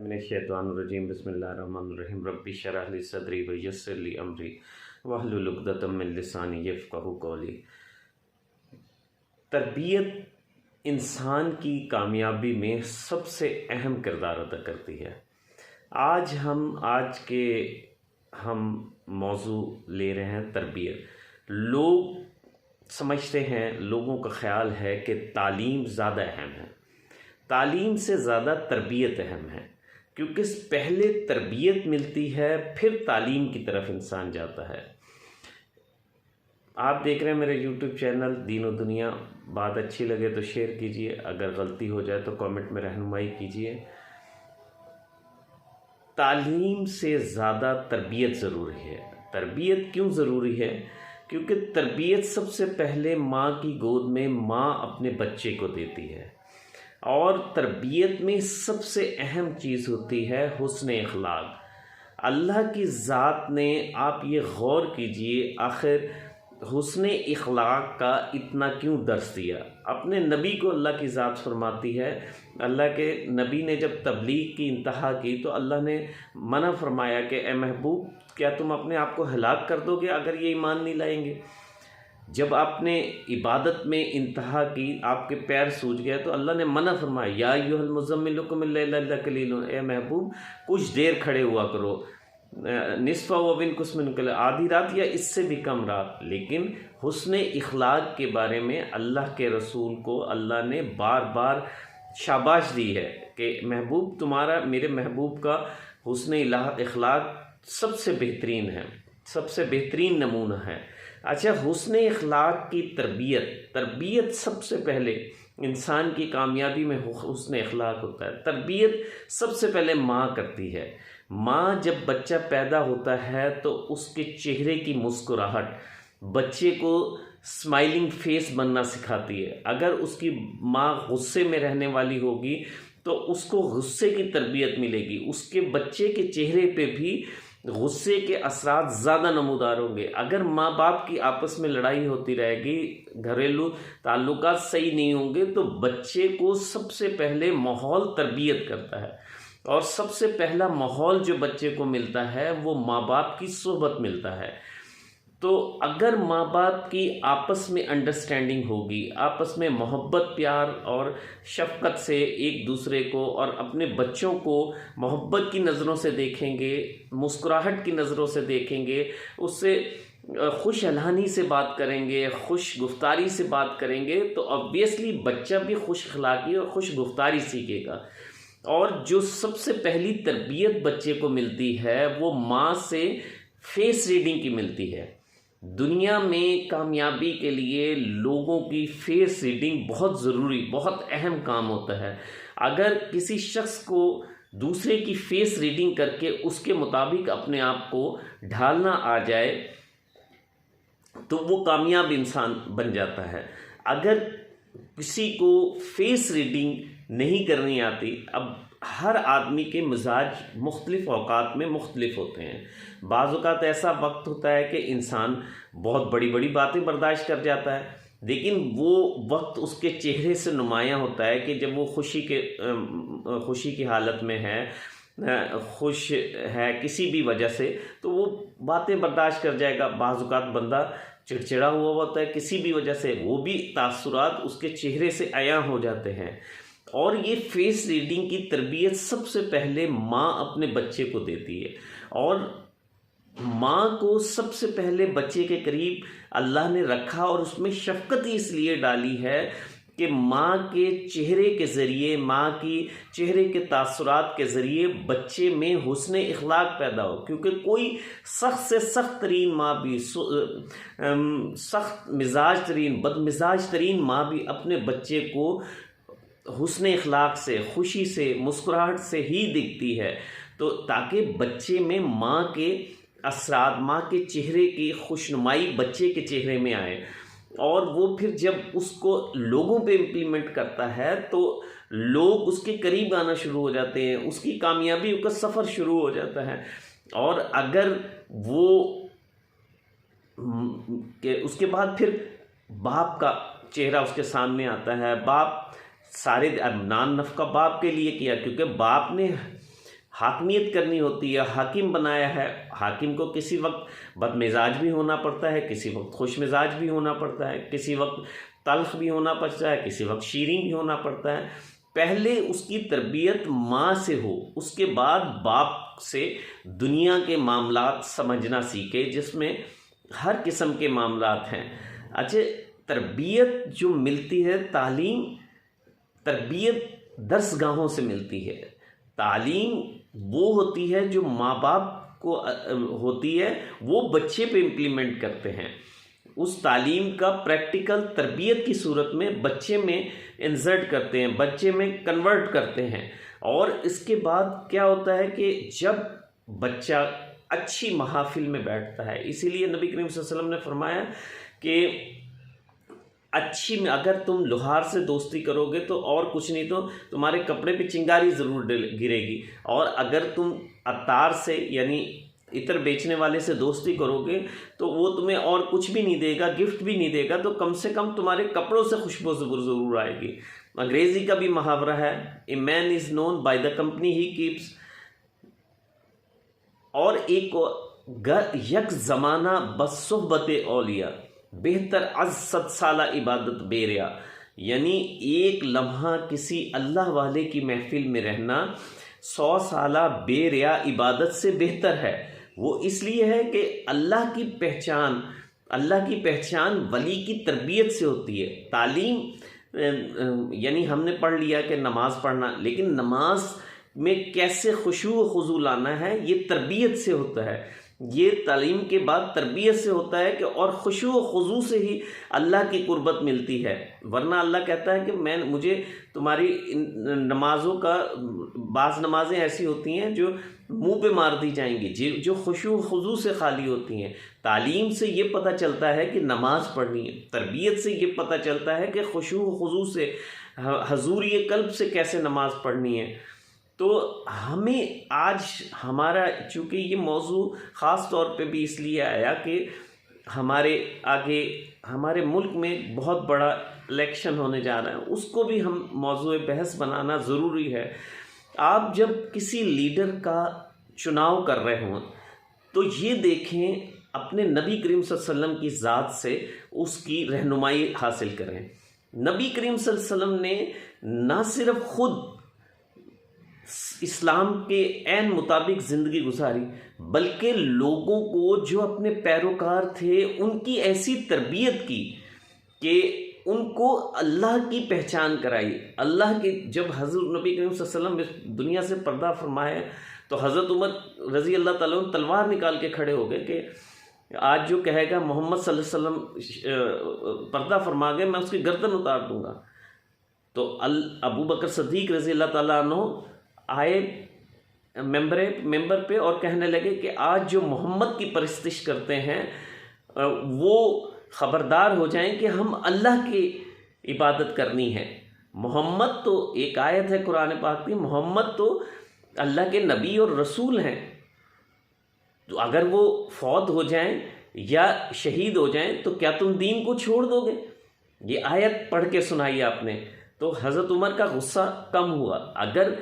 من الشیطان الرجیم بسم اللہ الرحمن الرحیم رب اشرح لی صدری ویسر لی امری واحلل عقدۃ من لسانی یفقہوا قولی۔ تربیت انسان کی کامیابی میں سب سے اہم کردار ادا کرتی ہے۔ آج ہم موضوع لے رہے ہیں تربیت۔ لوگ سمجھتے ہیں، لوگوں کا خیال ہے کہ تعلیم زیادہ اہم ہے، تعلیم سے زیادہ تربیت اہم ہے، کیونکہ پہلے تربیت ملتی ہے پھر تعلیم کی طرف انسان جاتا ہے۔ آپ دیکھ رہے ہیں میرے یوٹیوب چینل دین و دنیا۔ بات اچھی لگے تو شیئر کیجئے، اگر غلطی ہو جائے تو کامنٹ میں رہنمائی کیجئے۔ تعلیم سے زیادہ تربیت ضروری ہے۔ تربیت کیوں ضروری ہے؟ کیونکہ تربیت سب سے پہلے ماں کی گود میں ماں اپنے بچے کو دیتی ہے، اور تربیت میں سب سے اہم چیز ہوتی ہے حسن اخلاق۔ اللہ کی ذات نے، آپ یہ غور کیجئے، آخر حسن اخلاق کا اتنا کیوں درس دیا؟ اپنے نبی کو اللہ کی ذات فرماتی ہے، اللہ کے نبی نے جب تبلیغ کی انتہا کی تو اللہ نے منع فرمایا کہ اے محبوب، کیا تم اپنے آپ کو ہلاک کر دو گے اگر یہ ایمان نہیں لائیں گے؟ جب آپ نے عبادت میں انتہا کی، آپ کے پیر سوج گئے تو اللہ نے منع فرمایا، یا ایھا المزمل قم اللیل الا قلیلا، اے محبوب کچھ دیر کھڑے ہوا کرو، نصفہ و انقص منہ قلیلا، آدھی رات یا اس سے بھی کم رات۔ لیکن حسن اخلاق کے بارے میں اللہ کے رسول کو اللہ نے بار بار شاباش دی ہے کہ محبوب تمہارا، میرے محبوب کا حسن اخلاق سب سے بہترین ہے، سب سے بہترین نمونہ ہے۔ اچھا، حسن اخلاق کی تربیت سب سے پہلے انسان کی کامیابی میں حسن اخلاق ہوتا ہے۔ تربیت سب سے پہلے ماں کرتی ہے۔ ماں جب بچہ پیدا ہوتا ہے تو اس کے چہرے کی مسکراہٹ بچے کو اسمائلنگ فیس بننا سکھاتی ہے۔ اگر اس کی ماں غصے میں رہنے والی ہوگی تو اس کو غصے کی تربیت ملے گی، اس کے بچے کے چہرے پہ بھی غصے کے اثرات زیادہ نمودار ہوں گے۔ اگر ماں باپ کی آپس میں لڑائی ہوتی رہے گی، گھریلو تعلقات صحیح نہیں ہوں گے، تو بچے کو سب سے پہلے ماحول تربیت کرتا ہے، اور سب سے پہلا ماحول جو بچے کو ملتا ہے وہ ماں باپ کی صحبت ملتا ہے۔ تو اگر ماں باپ کی آپس میں انڈرسٹینڈنگ ہوگی، آپس میں محبت، پیار اور شفقت سے ایک دوسرے کو اور اپنے بچوں کو محبت کی نظروں سے دیکھیں گے، مسکراہٹ کی نظروں سے دیکھیں گے، اس سے خوش الحانی سے بات کریں گے، خوش گفتاری سے بات کریں گے، تو obviously بچہ بھی خوش اخلاقی اور خوش گفتاری سیکھے گا۔ اور جو سب سے پہلی تربیت بچے کو ملتی ہے وہ ماں سے فیس ریڈنگ کی ملتی ہے۔ دنیا میں کامیابی کے لیے لوگوں کی فیس ریڈنگ بہت ضروری، بہت اہم کام ہوتا ہے۔ اگر کسی شخص کو دوسرے کی فیس ریڈنگ کر کے اس کے مطابق اپنے آپ کو ڈھالنا آ جائے تو وہ کامیاب انسان بن جاتا ہے۔ اگر کسی کو فیس ریڈنگ نہیں کرنی آتی، اب ہر آدمی کے مزاج مختلف اوقات میں مختلف ہوتے ہیں۔ بعض اوقات ایسا وقت ہوتا ہے کہ انسان بہت بڑی بڑی باتیں برداشت کر جاتا ہے، لیکن وہ وقت اس کے چہرے سے نمایاں ہوتا ہے کہ جب وہ خوشی کی حالت میں ہے، خوش ہے کسی بھی وجہ سے، تو وہ باتیں برداشت کر جائے گا۔ بعض اوقات بندہ چڑچڑا ہوا ہوتا ہے کسی بھی وجہ سے، وہ بھی تاثرات اس کے چہرے سے عیاں ہو جاتے ہیں۔ اور یہ فیس ریڈنگ کی تربیت سب سے پہلے ماں اپنے بچے کو دیتی ہے، اور ماں کو سب سے پہلے بچے کے قریب اللہ نے رکھا، اور اس میں شفقت اس لیے ڈالی ہے کہ ماں کے چہرے کے ذریعے، ماں کی چہرے کے تاثرات کے ذریعے بچے میں حسن اخلاق پیدا ہو۔ کیونکہ کوئی سخت سے سخت ترین ماں بھی، سخت مزاج ترین، بد مزاج ترین ماں بھی اپنے بچے کو حسن اخلاق سے، خوشی سے، مسکراہٹ سے ہی دکھتی ہے، تو تاکہ بچے میں ماں کے اثرات، ماں کے چہرے کی خوشنمائی بچے کے چہرے میں آئے، اور وہ پھر جب اس کو لوگوں پہ امپلیمنٹ کرتا ہے تو لوگ اس کے قریب آنا شروع ہو جاتے ہیں، اس کی کامیابی کا سفر شروع ہو جاتا ہے۔ اور اگر وہ کہ اس کے بعد پھر باپ کا چہرہ اس کے سامنے آتا ہے، باپ سارے نان نفقہ باپ کے لیے کیا، کیونکہ باپ نے حاکمیت کرنی ہوتی ہے، حاکم بنایا ہے، حاکم کو کسی وقت بد مزاج بھی ہونا پڑتا ہے، کسی وقت خوش مزاج بھی ہونا پڑتا ہے، کسی وقت تلخ بھی ہونا پڑتا ہے، کسی وقت شیریں بھی ہونا پڑتا ہے۔ پہلے اس کی تربیت ماں سے ہو، اس کے بعد باپ سے دنیا کے معاملات سمجھنا سیکھے، جس میں ہر قسم کے معاملات ہیں۔ اچھا، تربیت جو ملتی ہے، تعلیم، تربیت درس گاہوں سے ملتی ہے۔ تعلیم وہ ہوتی ہے جو ماں باپ کو ہوتی ہے، وہ بچے پہ امپلیمنٹ کرتے ہیں۔ اس تعلیم کا پریکٹیکل تربیت کی صورت میں بچے میں انسرٹ کرتے ہیں، بچے میں کنورٹ کرتے ہیں۔ اور اس کے بعد کیا ہوتا ہے کہ جب بچہ اچھی محافل میں بیٹھتا ہے، اسی لیے نبی کریم صلی اللہ علیہ وسلم نے فرمایا کہ اچھی میں اگر تم لوہار سے دوستی کرو گے تو اور کچھ نہیں تو تمہارے کپڑے پہ چنگاری ضرور گرے گی، اور اگر تم عطار سے یعنی عطر بیچنے والے سے دوستی کرو گے تو وہ تمہیں اور کچھ بھی نہیں دے گا، گفٹ بھی نہیں دے گا، تو کم سے کم تمہارے کپڑوں سے خوشبو ضرور آئے گی۔ انگریزی کا بھی محاورہ ہے، a man is known by the company he keeps. اور ایک یک زمانہ بس صحبت اولیاء بہتر از 100 سالہ عبادت بے ریا، یعنی ایک لمحہ کسی اللہ والے کی محفل میں رہنا 100 سالہ بے ریا عبادت سے بہتر ہے۔ وہ اس لیے ہے کہ اللہ کی پہچان ولی کی تربیت سے ہوتی ہے۔ تعلیم یعنی ہم نے پڑھ لیا کہ نماز پڑھنا، لیکن نماز میں کیسے خشوع و خضوع لانا ہے، یہ تربیت سے ہوتا ہے۔ یہ تعلیم کے بعد تربیت سے ہوتا ہے کہ اور خشوع و خضوع سے ہی اللہ کی قربت ملتی ہے، ورنہ اللہ کہتا ہے کہ مجھے تمہاری نمازوں کا بعض نمازیں ایسی ہوتی ہیں جو منہ پہ مار دی جائیں گی، جو خشوع و خضوع سے خالی ہوتی ہیں۔ تعلیم سے یہ پتہ چلتا ہے کہ نماز پڑھنی ہے، تربیت سے یہ پتہ چلتا ہے کہ خشوع و خضوع سے حضوری قلب سے کیسے نماز پڑھنی ہے۔ تو ہمیں آج ہمارا چونکہ یہ موضوع خاص طور پہ بھی اس لیے آیا کہ ہمارے ملک میں بہت بڑا الیکشن ہونے جا رہا ہے، اس کو بھی ہم موضوع بحث بنانا ضروری ہے۔ آپ جب کسی لیڈر کا چناؤ کر رہے ہوں تو یہ دیکھیں اپنے نبی کریم صلی اللہ علیہ وسلم کی ذات سے اس کی رہنمائی حاصل کریں۔ نبی کریم صلی اللہ علیہ وسلم نے نہ صرف خود اسلام کے عین مطابق زندگی گزاری، بلکہ لوگوں کو جو اپنے پیروکار تھے ان کی ایسی تربیت کی کہ ان کو اللہ کی پہچان کرائی۔ اللہ کی جب حضرت نبی کریم صلی اللہ علیہ وسلم اس دنیا سے پردہ فرمایا تو حضرت عمر رضی اللہ تعالیٰ عنہ تلوار نکال کے کھڑے ہو گئے کہ آج جو کہے گا محمد صلی اللہ علیہ وسلم پردہ فرما گئے، میں اس کی گردن اتار دوں گا۔ تو ابو بکر صدیق رضی اللہ تعالیٰ عنہ آئے ممبر پہ اور کہنے لگے کہ آج جو محمد کی پرستش کرتے ہیں وہ خبردار ہو جائیں کہ ہم اللہ کی عبادت کرنی ہے۔ محمد تو ایک آیت ہے قرآن پاک کی، محمد تو اللہ کے نبی اور رسول ہیں، تو اگر وہ فوت ہو جائیں یا شہید ہو جائیں تو کیا تم دین کو چھوڑ دو گے؟ یہ آیت پڑھ کے سنائی آپ نے، تو حضرت عمر کا غصہ کم ہوا۔ اگر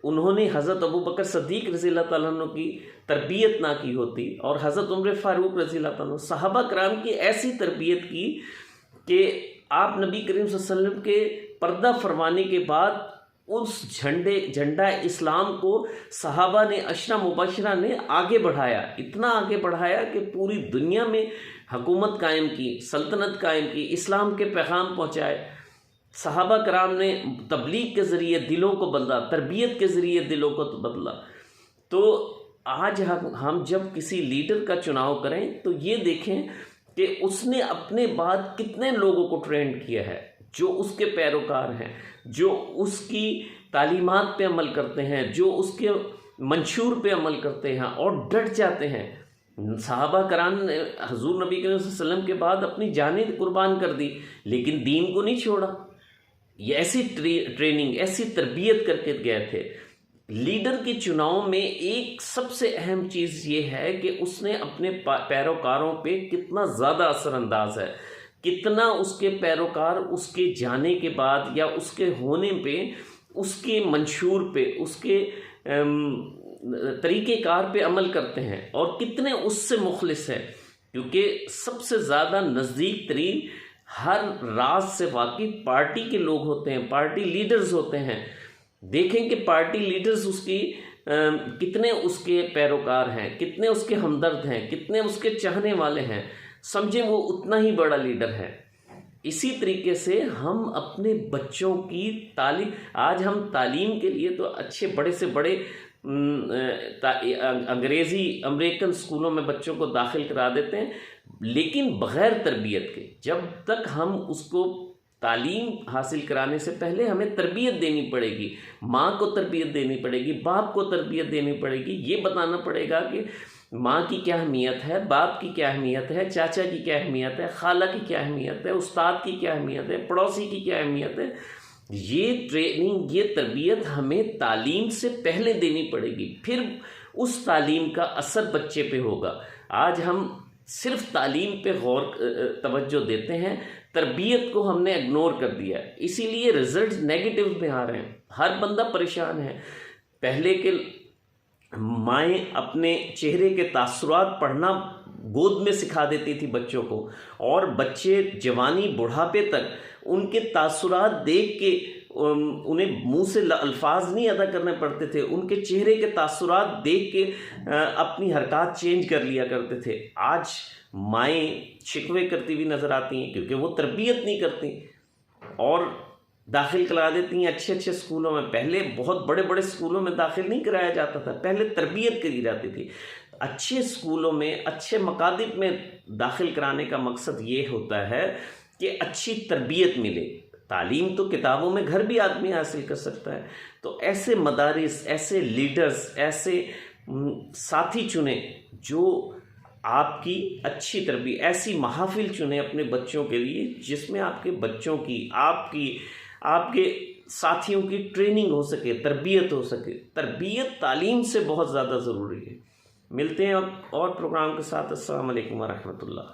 انہوں نے حضرت ابو بکر صدیق رضی اللہ تعالیٰ عنہ کی تربیت نہ کی ہوتی اور حضرت عمر فاروق رضی اللہ تعالیٰ عنہ، صحابہ کرام کی ایسی تربیت کی کہ آپ نبی کریم صلی اللہ علیہ وسلم کے پردہ فرمانے کے بعد اس جھنڈا اسلام کو صحابہ نے، عشرہ مبشرہ نے آگے بڑھایا، اتنا آگے بڑھایا کہ پوری دنیا میں حکومت قائم کی، سلطنت قائم کی، اسلام کے پیغام پہنچائے۔ صحابہ کرام نے تبلیغ کے ذریعے دلوں کو بدلا، تربیت کے ذریعے دلوں کو بدلا۔ تو آج ہم جب کسی لیڈر کا چناؤ کریں تو یہ دیکھیں کہ اس نے اپنے بعد کتنے لوگوں کو ٹرینڈ کیا ہے جو اس کے پیروکار ہیں، جو اس کی تعلیمات پہ عمل کرتے ہیں، جو اس کے منشور پہ عمل کرتے ہیں اور ڈٹ جاتے ہیں۔ صحابہ کرام نے حضور نبی کریم صلی اللہ علیہ وسلم کے بعد اپنی جانیں قربان کر دی لیکن دین کو نہیں چھوڑا۔ یہ ایسی ٹریننگ، ایسی تربیت کر کے گئے تھے۔ لیڈر کے چناؤ میں ایک سب سے اہم چیز یہ ہے کہ اس نے اپنے پیروکاروں پہ کتنا زیادہ اثر انداز ہے، کتنا اس کے پیروکار اس کے جانے کے بعد یا اس کے ہونے پہ، اس کے منشور پہ، اس کے طریقہ کار پہ عمل کرتے ہیں اور کتنے اس سے مخلص ہیں، کیونکہ سب سے زیادہ نزدیک ترین ہر راز سے واقف پارٹی کے لوگ ہوتے ہیں، پارٹی لیڈرز ہوتے ہیں۔ دیکھیں کہ پارٹی لیڈرز اس کی کتنے اس کے پیروکار ہیں، کتنے اس کے ہمدرد ہیں، کتنے اس کے چاہنے والے ہیں، سمجھیں وہ اتنا ہی بڑا لیڈر ہے۔ اسی طریقے سے ہم اپنے بچوں کی تعلیم، آج ہم تعلیم کے لیے تو اچھے بڑے سے بڑے انگریزی امریکن اسکولوں میں بچوں کو داخل کرا دیتے ہیں، لیکن بغیر تربیت کے۔ جب تک ہم اس کو تعلیم حاصل کرانے سے پہلے ہمیں تربیت دینی پڑے گی، ماں کو تربیت دینی پڑے گی، باپ کو تربیت دینی پڑے گی، یہ بتانا پڑے گا کہ ماں کی کیا اہمیت ہے، باپ کی کیا اہمیت ہے، چاچا کی کیا اہمیت ہے، خالہ کی کیا اہمیت ہے، استاد کی کیا اہمیت ہے، پڑوسی کی کیا اہمیت ہے۔ یہ ٹریننگ، یہ تربیت ہمیں تعلیم سے پہلے دینی پڑے گی، پھر اس تعلیم کا اثر بچے پہ ہوگا۔ آج ہم صرف تعلیم پہ توجہ دیتے ہیں، تربیت کو ہم نے اگنور کر دیا ہے، اسی لیے رزلٹ نیگیٹو میں آ رہے ہیں، ہر بندہ پریشان ہے۔ پہلے کے مائیں اپنے چہرے کے تاثرات پڑھنا گود میں سکھا دیتی تھی بچوں کو، اور بچے جوانی بڑھاپے تک ان کے تاثرات دیکھ کے انہیں منہ سے الفاظ نہیں ادا کرنے پڑتے تھے، ان کے چہرے کے تاثرات دیکھ کے اپنی حرکات چینج کر لیا کرتے تھے۔ آج مائیں شکوے کرتی ہوئی نظر آتی ہیں کیونکہ وہ تربیت نہیں کرتی اور داخل کرا دیتی ہیں اچھے اچھے اسکولوں میں۔ پہلے بہت بڑے بڑے اسکولوں میں داخل نہیں کرایا جاتا تھا، پہلے تربیت کری جاتی تھی۔ اچھے اسکولوں میں، اچھے مکاتب میں داخل کرانے کا مقصد یہ ہوتا ہے کہ اچھی تربیت ملے۔ تعلیم تو کتابوں میں گھر بھی آدمی حاصل کر سکتا ہے، تو ایسے مدارس، ایسے لیڈرز، ایسے ساتھی چنیں جو آپ کی اچھی تربیت، ایسی محافل چنیں اپنے بچوں کے لیے جس میں آپ کے بچوں کی، آپ کے ساتھیوں کی ٹریننگ ہو سکے، تربیت ہو سکے۔ تربیت تعلیم سے بہت زیادہ ضروری ہے۔ ملتے ہیں اور پروگرام کے ساتھ۔ السلام علیکم ورحمۃ اللہ۔